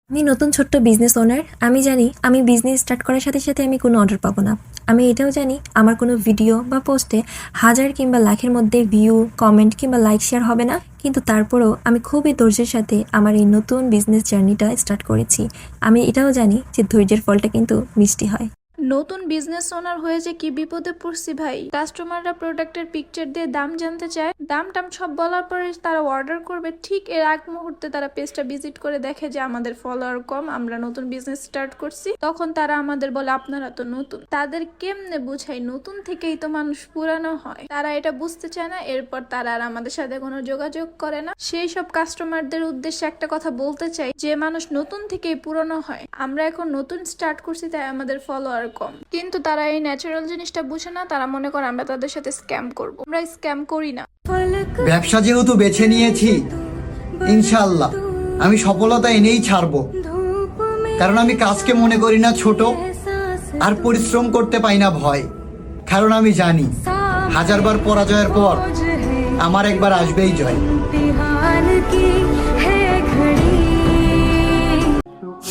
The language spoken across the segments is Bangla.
আমি নতুন ছোট্ট বিজনেস ওনার। আমি জানি আমি বিজনেস স্টার্ট করার সাথে সাথে আমি কোনো অর্ডার পাবো না। আমি এটাও জানি আমার কোনো ভিডিও বা পোস্টে হাজার কিংবা লাখের মধ্যে ভিউ, কমেন্ট কিংবা লাইক শেয়ার হবে না। কিন্তু তারপরেও আমি খুবই ধৈর্যের সাথে আমার এই নতুন বিজনেস জার্নিটা স্টার্ট করেছি। আমি এটাও জানি যে ধৈর্যের ফলটা কিন্তু মিষ্টি হয়। নতুন বিজনেস ওনার হয়েছে কি বিপদে পড়ছি ভাই। কাস্টমাররা প্রোডাক্টের পিকচার দিয়ে দাম জানতে চায়, দাম টাম সব বলার পরে তারা অর্ডার করবে, ঠিক এর আগ মুহূর্তে তারা পেজটা ভিজিট করে দেখে যে আমাদের ফলোয়ার কম, আমরা নতুন বিজনেস স্টার্ট করছি। তখন তারা আমাদের বলে আপনারা তো নতুন। তাদের কেমনে বুঝাই নতুন থেকেই তো মানুষ পুরানো হয়? তারা এটা বুঝতে চায় না। এরপর তারা আর আমাদের সাথে কোনো যোগাযোগ করে না। সেই সব কাস্টমারদের উদ্দেশ্যে একটা কথা বলতে চাই, যে মানুষ নতুন থেকেই পুরানো হয়। আমরা এখন নতুন স্টার্ট করছি তাই আমাদের ফলোয়ার কম, কিন্তু তারা এই ন্যাচারাল জিনিসটা বুঝে না। তারা মনে করে আমরা তাদের সাথে স্ক্যাম করব। আমরা স্ক্যাম করি না। ব্যবসা যেহেতু বেছে নিয়েছি, ইনশাআল্লাহ আমি সফলতা এনেই ছাড়বো। কারণ আমি কাজকে মনে করি না ছোট, আর পরিশ্রম করতে পাই না ভয়। কারণ আমি জানি হাজারবার পরাজয়ের পর আমার একবার আসবেই জয়।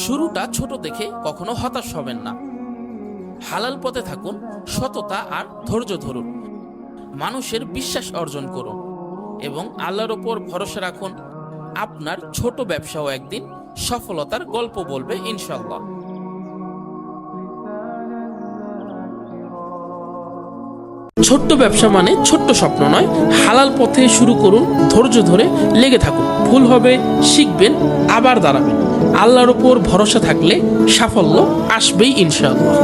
শুরুটা ছোট দেখে কখনো হতাশ হবেন না। হালাল পথে থাকুন, সততা আর ধৈর্য ধরুন, মানুষের বিশ্বাস অর্জন করুন এবং আল্লাহর ওপর ভরসা রাখুন। আপনার ছোট ব্যবসাও একদিন সফলতার গল্প বলবে ইনশাল্লাহ। ছোট্ট ব্যবসা মানে ছোট্ট স্বপ্ন নয়। হালাল পথে শুরু করুন, ধৈর্য ধরে লেগে থাকুন। ভুল হবে, শিখবেন, আবার দাঁড়াবেন। আল্লাহর ওপর ভরসা থাকলে সাফল্য আসবেই ইনশাআল্লাহ।